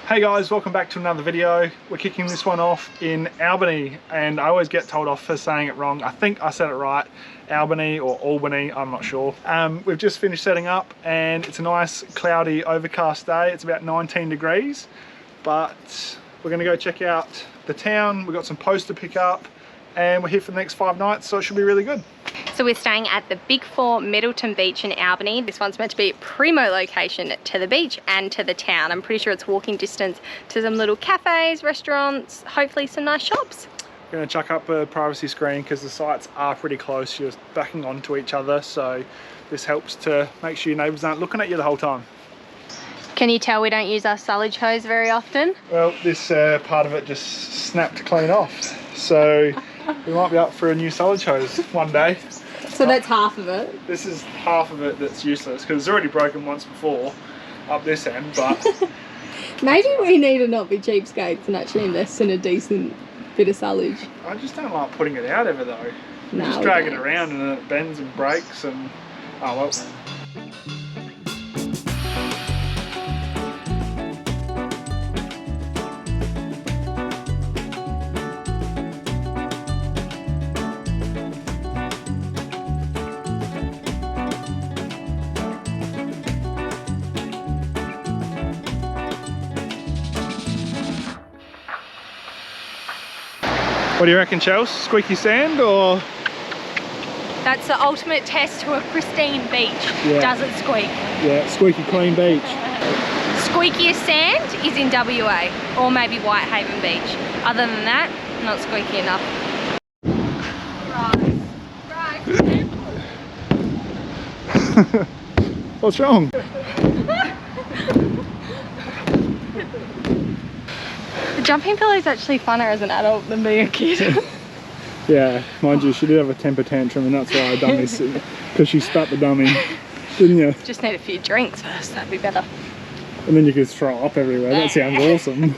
Hey guys, welcome back to another video. We're kicking this one off in Albany, and I always get told off for saying it wrong. I think I said it right, Albany or Albany, I'm not sure. We've just finished setting up and it's a nice cloudy overcast day. It's about 19 degrees, but we're gonna go check out the town. We've got some posts to pick up and we're here for the next 5 nights, so it should be really good. So we're staying at the Big 4 Middleton Beach in Albany. This one's meant to be a primo location to the beach and to the town. I'm pretty sure it's walking distance to some little cafes, restaurants, hopefully some nice shops. We're going to chuck up a privacy screen because the sites are pretty close. You're backing onto each other, so this helps to make sure your neighbours aren't looking at you the whole time. Can you tell we don't use our sullage hose very often? Well, this part of it just snapped clean off, so we might be up for a new sullage hose one day. So that's half of it? This is half of it that's useless because it's already broken once before up this end, but... Maybe we need to not be cheapskates and actually invest in a decent bit of sullage. I just don't like putting it out ever though. No, just drag it around and then it bends and breaks and... oh well. What do you reckon, Chelsea? Squeaky sand or? That's the ultimate test to a pristine beach. Yeah. Does it squeak? Yeah, squeaky clean beach. Squeakiest sand is in WA or maybe Whitehaven Beach. Other than that, not squeaky enough. What's wrong? The jumping pillow is actually funner as an adult than being a kid. Yeah, mind you, she did have a temper tantrum and that's why I done this, because she spat the dummy, didn't you? Just need a few drinks first, that'd be better. And then you could throw up everywhere, that sounds awesome.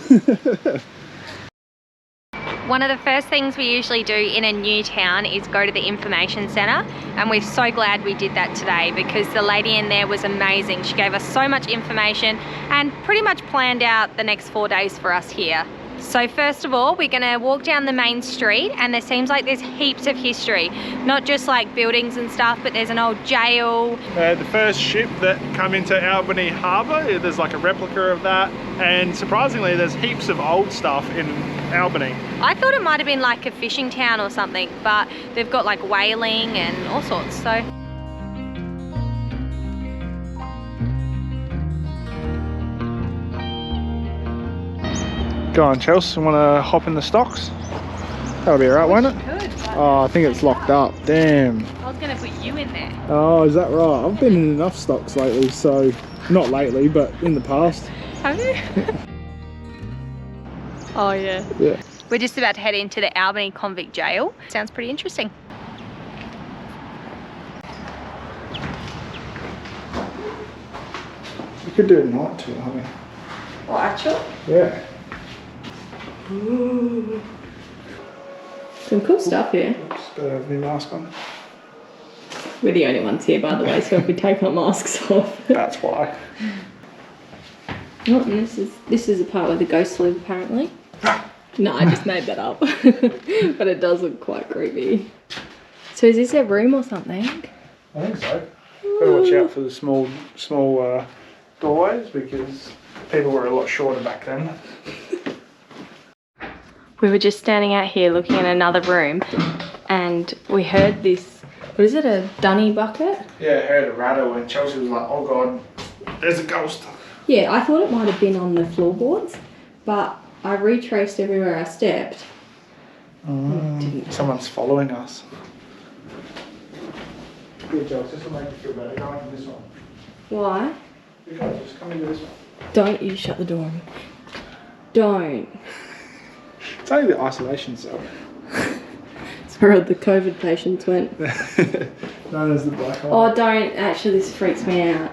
One of the first things we usually do in a new town is go to the information centre, and we're so glad we did that today because the lady in there was amazing. She gave us so much information and pretty much planned out the next 4 days for us here. So first of all, we're gonna walk down the main street and there seems like there's heaps of history. Not just like buildings and stuff, but there's an old jail. The first ship that come into Albany Harbour, there's like a replica of that. And surprisingly, there's heaps of old stuff in Albany. I thought it might have been like a fishing town or something, but they've got like whaling and all sorts, so. Go on, Chelsea, want to hop in the stocks? That'll be alright, won't it? Good. Oh, I think it's locked up, damn. I was gonna put you in there. Oh, is that right? I've been in enough stocks lately, so, not lately, but in the past. Have you? Oh yeah. Yeah. We're just about to head into the Albany convict jail. Sounds pretty interesting. We could do it night too, honey. Oh, actually? Yeah. Ooh. Some cool stuff here. Just better have my mask on. We're the only ones here, by the way, so if we take our masks off. That's why. Oh, and this is the part where the ghosts live, apparently. No, I just made that up. But it does look quite creepy. So is this a room or something? I think so. Better watch out for the small doorways because people were a lot shorter back then. We were just standing out here looking in another room and we heard this, what is it, a dunny bucket? Yeah, I heard a rattle and Chelsea was like, oh god, there's a ghost. Yeah, I thought it might have been on the floorboards, but I retraced everywhere I stepped. Someone's following us. Good, Chelsea, this will make you feel better. Go into this one. Why? You guys just come into this one. Don't you shut the door on me. Don't. It's only the isolation cell. It's where the COVID patients went. Known as the black hole. Oh, don't. Actually, this freaks me out.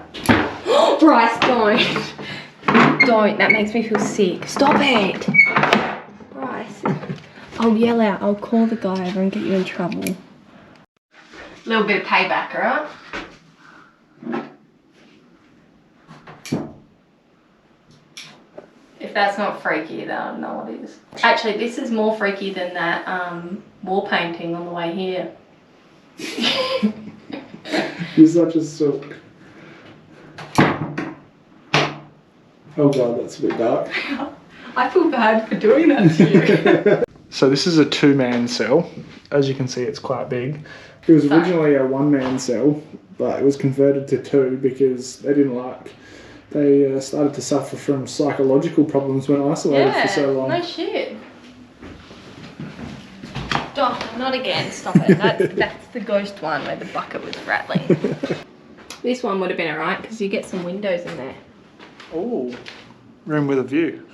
Bryce, don't. Don't. That makes me feel sick. Stop it. Bryce. I'll yell out. I'll call the guy over and get you in trouble. Little bit of payback, alright? If If that's not freaky, then I don't know what is. Actually, this is more freaky than that wall painting on the way here. You're such a sook. Oh god, that's a bit dark. I feel bad for doing that to you. So this is a 2-man cell. As you can see, it's quite big. It was originally a 1-man cell, but it was converted to 2 because they didn't like. They started to suffer from psychological problems when isolated for so long. No shit. Oh, not again. Stop it. That's the ghost one where the bucket was rattling. This one would have been alright because you get some windows in there. Oh, room with a view.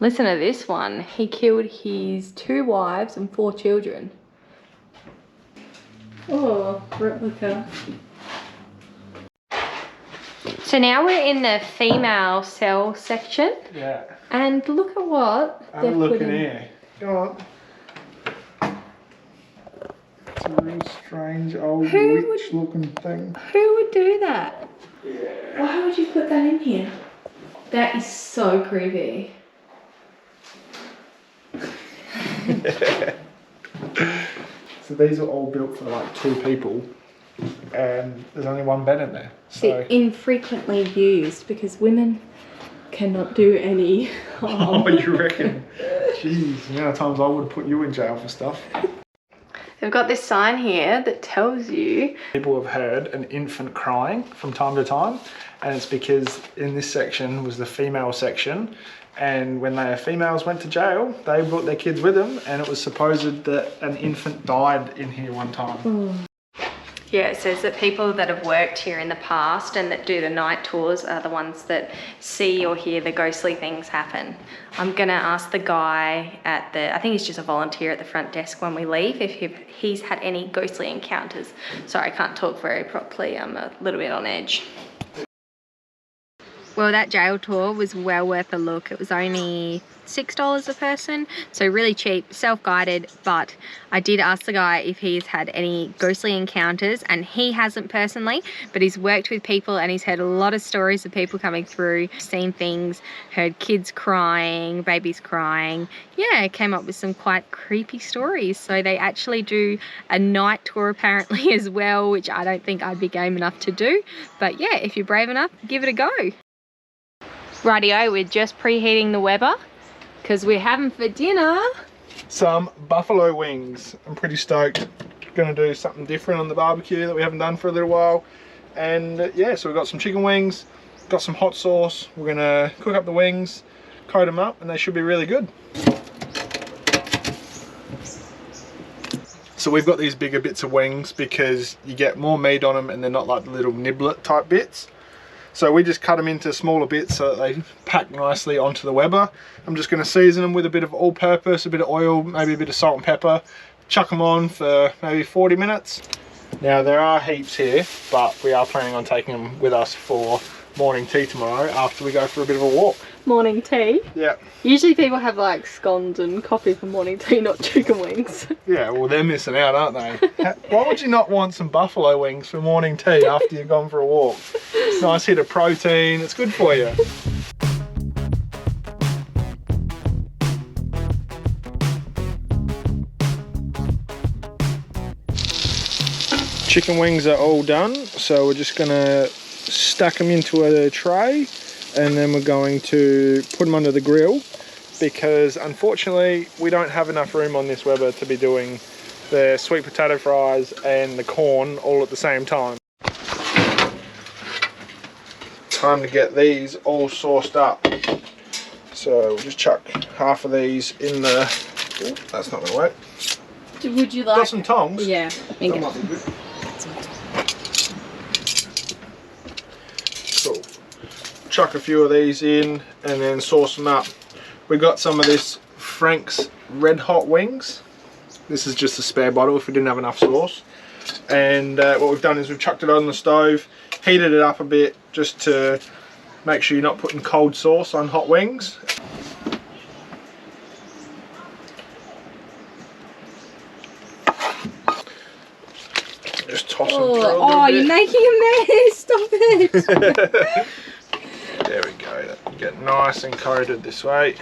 Listen to this one. He killed his 2 wives and 4 children. Oh, replica. So now we're in the female cell section. Yeah. And look at what Have a look in here. Go on. It's a really strange old witch looking thing. Who would do that? Yeah. Why would you put that in here? That is so creepy. So these are all built for like 2 people, and there's only 1 bed in there. So infrequently used because women cannot do any harm. oh, you reckon? Jeez, the amount of times I would have put you in jail for stuff. They've got this sign here that tells you people have heard an infant crying from time to time, and it's because in this section was the female section, and when their females went to jail, they brought their kids with them, and it was supposed that an infant died in here one time. Yeah, it says that people that have worked here in the past and that do the night tours are the ones that see or hear the ghostly things happen. I'm gonna ask the guy at I think he's just a volunteer at the front desk when we leave, if he's had any ghostly encounters. Sorry, I can't talk very properly. I'm a little bit on edge. Well, that jail tour was well worth a look. It was only $6 a person, so really cheap, self-guided, but I did ask the guy if he's had any ghostly encounters, and he hasn't personally, but he's worked with people and he's heard a lot of stories of people coming through, seen things, heard kids crying, babies crying. Yeah, came up with some quite creepy stories. So they actually do a night tour apparently as well, which I don't think I'd be game enough to do, but yeah, if you're brave enough, give it a go. Rightio, we're just preheating the Weber because we're having for dinner some buffalo wings. I'm pretty stoked. Gonna do something different on the barbecue that we haven't done for a little while. And yeah, so we've got some chicken wings, got some hot sauce. We're gonna cook up the wings, coat them up, and they should be really good. So we've got these bigger bits of wings because you get more meat on them and they're not like the little niblet type bits. So we just cut them into smaller bits so that they pack nicely onto the Weber. I'm just going to season them with a bit of all-purpose, a bit of oil, maybe a bit of salt and pepper. Chuck them on for maybe 40 minutes. Now there are heaps here, but we are planning on taking them with us for morning tea tomorrow after we go for a bit of a walk. morning tea. Yeah. Usually people have like scones and coffee for morning tea, not chicken wings. Yeah, well they're missing out, aren't they? Why would you not want some buffalo wings for morning tea after you've gone for a walk? Nice hit of protein, it's good for you. Chicken wings are all done, so we're just gonna stack them into a tray and then we're going to put them under the grill because unfortunately we don't have enough room on this Weber to be doing the sweet potato fries and the corn all at the same time. Time to get these all sauced up. So we'll just chuck half of these in the... Ooh, that's not gonna work. Would you like... Got some tongs? Yeah. That might be good. Cool. Chuck a few of these in and then sauce them up. We got some of this Frank's Red Hot Wings. This is just a spare bottle if we didn't have enough sauce. And what we've done is we've chucked it on the stove, heated it up a bit just to make sure you're not putting cold sauce on hot wings. Just toss them through a little bit. You're making a mess, stop it! Yeah, nice and coated this way.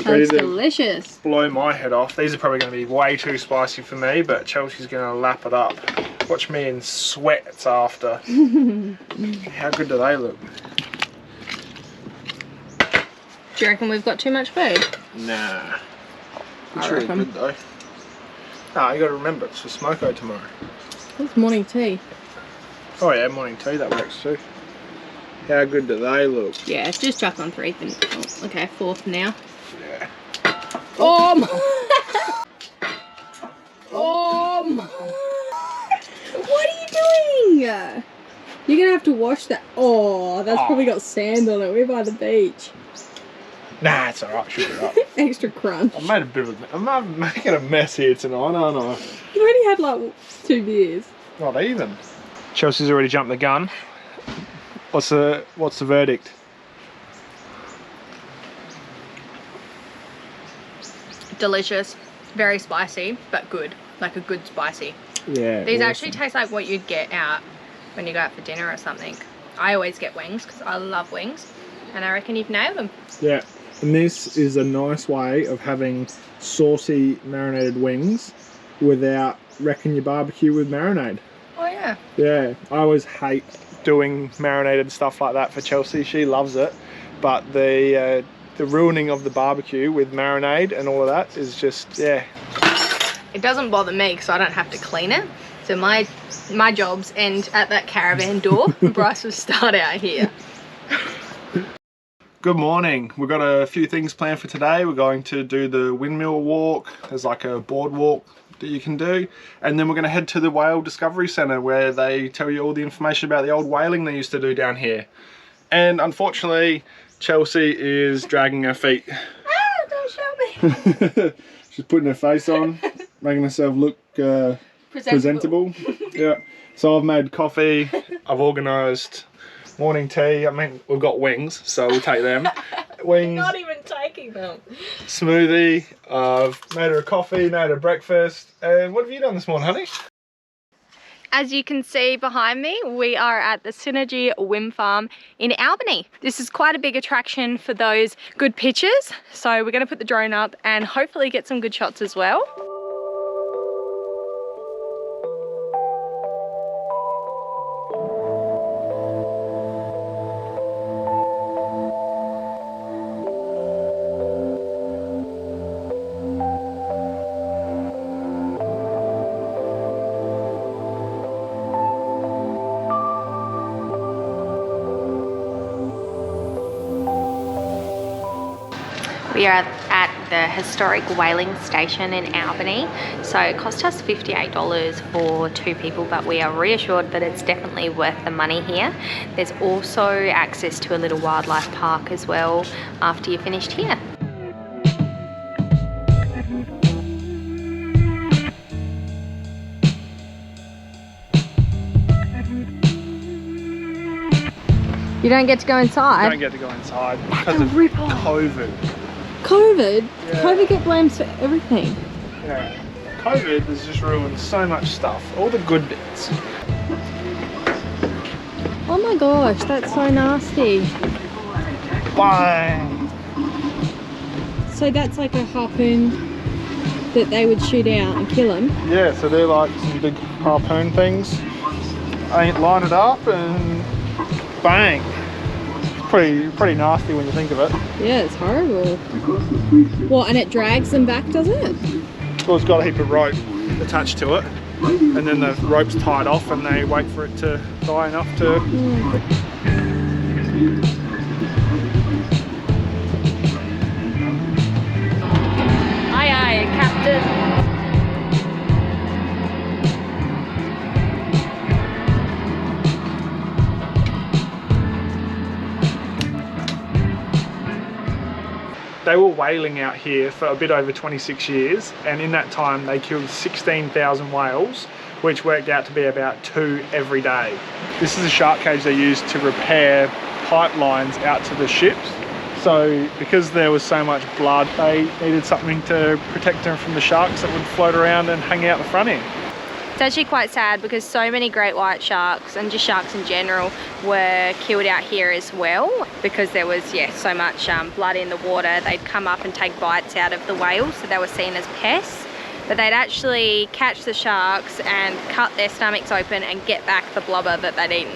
That's delicious. Blow my head off. These are probably going to be way too spicy for me, but Chelsea's going to lap it up. Watch me in sweats after. How good do they look? Do you reckon we've got too much food? Nah. I It's really reckon. good though. Nah, you got to remember, it's for smoko tomorrow. It's morning tea. Oh yeah, morning tea, that works too. How good do they look? Yeah, just chuck on 3. Oh, okay, 4 for now. Yeah. What are you doing? You're gonna have to wash that. Oh, that's probably got sand on it. We're by the beach. Nah, it's alright, should be right. Extra crunch. I made a bit of I'm making a mess here tonight, aren't I? You already had like 2 beers. Not even. Chelsea's already jumped the gun. What's the verdict? Delicious, very spicy, but good. Like a good spicy. Yeah. These actually taste like what you'd get out when you go out for dinner or something. I always get wings because I love wings, and I reckon you've nailed them. Yeah, and this is a nice way of having saucy marinated wings without wrecking your barbecue with marinade. Oh yeah. Yeah, I always hate doing marinated stuff like that for Chelsea. She loves it, but the ruining of the barbecue with marinade and all of that is just, yeah. It doesn't bother me because I don't have to clean it. So my jobs end at that caravan door. Bryce will start out here. Good morning. We've got a few things planned for today. We're going to do the windmill walk. There's like a boardwalk that you can do, and then we're going to head to the Whale Discovery Centre where they tell you all the information about the old whaling they used to do down here. And unfortunately, Chelsea is dragging her feet. Ah, don't show me. She's putting her face on, making herself look presentable. Yeah. So I've made coffee. I've organised morning tea. I mean, we've got wings, so we'll take them. Wings. Not even taking them. Smoothie. I've made her a coffee, made her breakfast. And what have you done this morning, honey? As you can see behind me, we are at the Synergy Wind Farm in Albany. This is quite a big attraction for those good pictures. So we're going to put the drone up and hopefully get some good shots as well. We are at the historic whaling station in Albany. So it cost us $58 for 2 people, but we are reassured that it's definitely worth the money here. There's also access to a little wildlife park as well after you're finished here. You don't get to go inside? You don't get to go inside because of COVID. COVID? Yeah. COVID get blamed for everything. Yeah. COVID has just ruined so much stuff. All the good bits. Oh my gosh, that's so nasty. Bang! So that's like a harpoon that they would shoot out and kill him? Yeah, so they're like some big harpoon things. Line it up and bang! Pretty nasty when you think of it. Yeah, it's horrible. What, and it drags them back, does it? Well, it's got a heap of rope attached to it, and then the rope's tied off and they wait for it to die enough to... Aye aye, Captain. They were whaling out here for a bit over 26 years, and in that time they killed 16,000 whales, which worked out to be about 2 every day. This is a shark cage they used to repair pipelines out to the ships. So because there was so much blood, they needed something to protect them from the sharks that would float around and hang out the front end. It's actually quite sad because so many great white sharks and just sharks in general were killed out here as well because there was, yeah, so much blood in the water. They'd come up and take bites out of the whales, so they were seen as pests. But they'd actually catch the sharks and cut their stomachs open and get back the blubber that they'd eaten.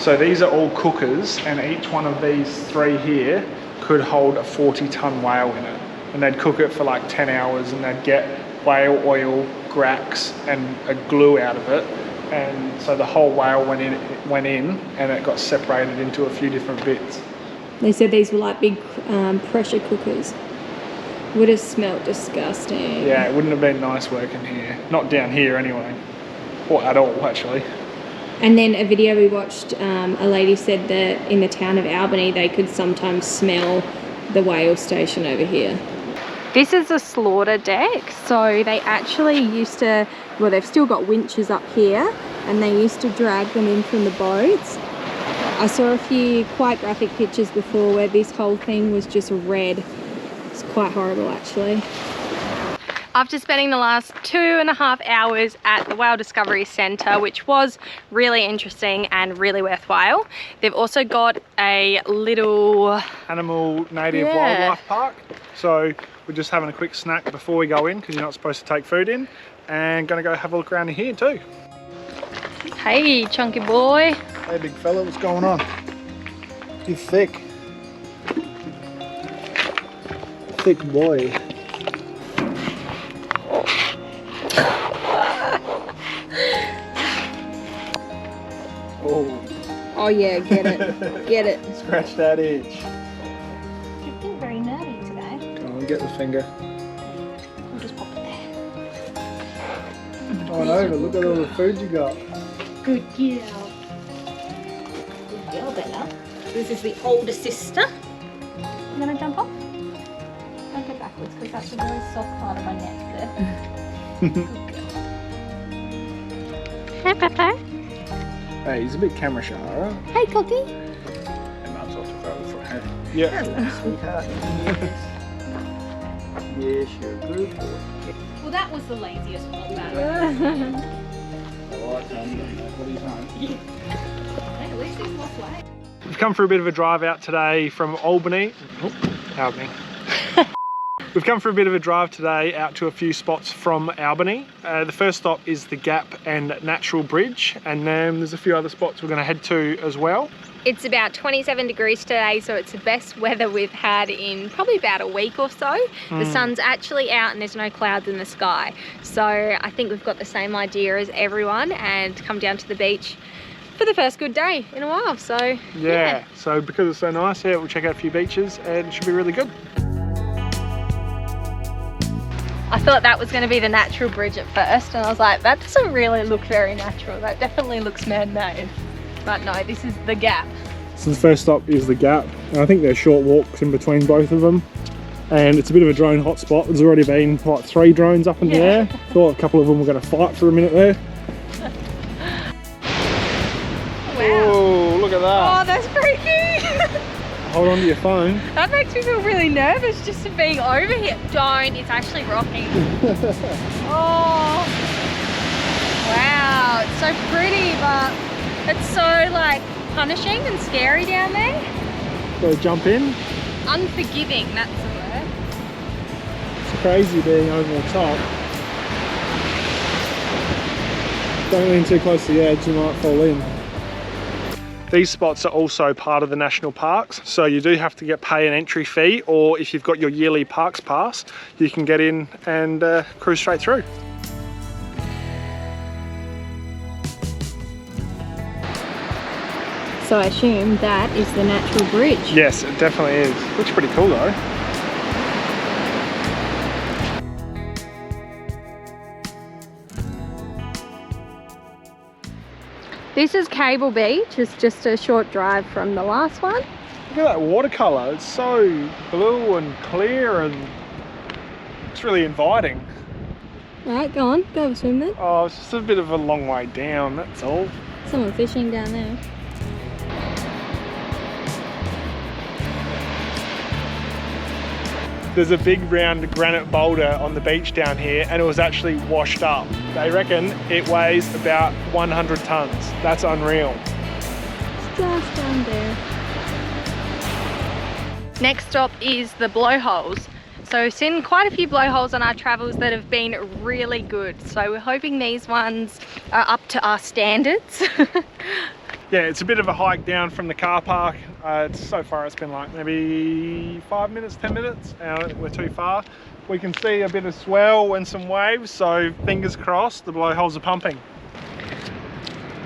So these are all cookers, and each one of these 3 here could hold a 40-ton whale in it. And they'd cook it for like 10 hours and they'd get whale oil, grax and a glue out of it. And so the whole whale went in and it got separated into a few different bits. They said these were like big pressure cookers. Would have smelt disgusting. Yeah, it wouldn't have been nice working here. Not down here anyway. Or at all, actually. And then a video we watched, a lady said that in the town of Albany, they could sometimes smell the whale station over here. This is a slaughter deck, so they actually used to, well, they've still got winches up here, and they used to drag them in from the boats. I saw a few quite graphic pictures before where this whole thing was just red. It's quite horrible, actually. After spending the last 2.5 hours at the Whale Discovery Centre, which was really interesting and really worthwhile, they've also got a little animal native wildlife park. So we're just having a quick snack before we go in because you're not supposed to take food in, and gonna go have a look around in here too. Hey, chunky boy. Hey, big fella, what's going on? You're thick. Thick boy. Oh yeah, get it. Get it. Scratch that itch. You're being very nerdy today. Go on, get the finger. I'll just pop it there. Oh no, but look at all the food you got. Good girl. Good girl, Bella. This is the older sister. I'm gonna jump off. Don't go backwards because that's a really soft part of my neck there. Good girl. Hey, Pepper. Hey, he's a bit camera shy, alright? Hey, Cookie. And Mum's also throwing for her. Yeah. Hello, sweetheart. Yes, you're a good boy. Well, that was the laziest one back. Alright, Tony, what are you saying? Hey, at least he's lost weight. We've come for a bit of a drive out today from Albany. Oh, Albany. We've come for a bit of a drive today out to a few spots from Albany. The first stop is the Gap and Natural Bridge, and then there's a few other spots we're going to head to as well. It's about 27 degrees today, so it's the best weather we've had in probably about a week or so. The sun's actually out and there's no clouds in the sky. So I think we've got the same idea as everyone and come down to the beach for the first good day in a while. So yeah. So because it's so nice, yeah, we'll check out a few beaches and it should be really good. I thought that was going to be the natural bridge at first, and I was like, that doesn't really look very natural. That definitely looks man-made. But no, this is the Gap. So the first stop is the Gap, and I think there's short walks in between both of them. And it's a bit of a drone hotspot. There's already been like 3 drones up in the air. Thought a couple of them were going to fight for a minute there. Wow. Oh, look at that. Oh, that's freaky. Hold on to your phone. That makes me feel really nervous just to being over here. Don't, it's actually rocking. Oh, wow, it's so pretty, but it's so like punishing and scary down there. So jump in. Unforgiving, that's the word. It's crazy being over the top. Don't lean too close to the edge, you might fall in. These spots are also part of the national parks, so you do have to pay an entry fee, or if you've got your yearly parks pass, you can get in and cruise straight through. So I assume that is the natural bridge. Yes, it definitely is. Looks pretty cool though. This is Cable Beach. It's just a short drive from the last one. Look at that watercolour. It's so blue and clear and it's really inviting. Right, go on, go swim there. Oh, it's just a bit of a long way down, that's all. Someone fishing down there. There's a big round granite boulder on the beach down here and it was actually washed up. They reckon it weighs about 100 tons. That's unreal. It's just down there. Next stop is the blowholes. So we've seen quite a few blowholes on our travels that have been really good. So we're hoping these ones are up to our standards. Yeah, it's a bit of a hike down from the car park. So far it's been like maybe 5 minutes, 10 minutes. I don't think we're too far. We can see a bit of swell and some waves, so fingers crossed the blowholes are pumping.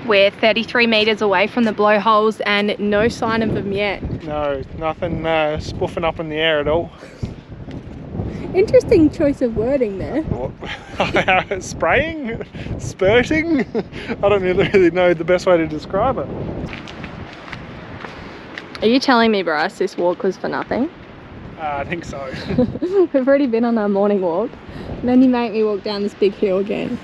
We're 33 meters away from the blowholes and no sign of them yet. No, nothing spoofing up in the air at all. Interesting choice of wording there. What? Spraying? Spurting? I don't really know the best way to describe it. Are you telling me, Bryce, this walk was for nothing? I think so. We've already been on our morning walk. And then you make me walk down this big hill again.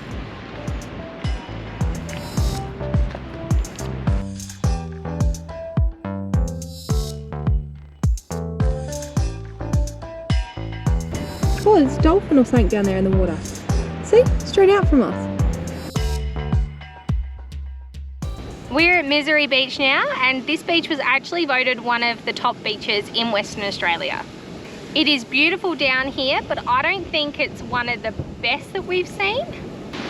Oh, there's a dolphin or something down there in the water. See? Straight out from us. We're at Misery Beach now, and this beach was actually voted one of the top beaches in Western Australia. It is beautiful down here, but I don't think it's one of the best that we've seen.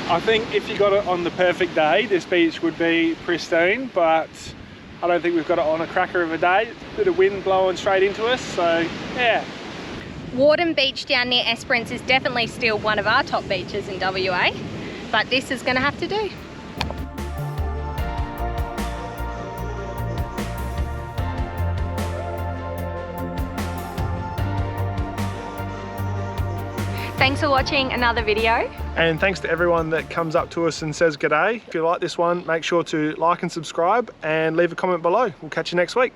I think if you got it on the perfect day, this beach would be pristine, but I don't think we've got it on a cracker of a day. Bit of wind blowing straight into us, so yeah. Warden Beach down near Esperance is definitely still one of our top beaches in WA, but this is going to have to do. Thanks for watching another video. And thanks to everyone that comes up to us and says g'day. If you like this one, make sure to like and subscribe and leave a comment below. We'll catch you next week.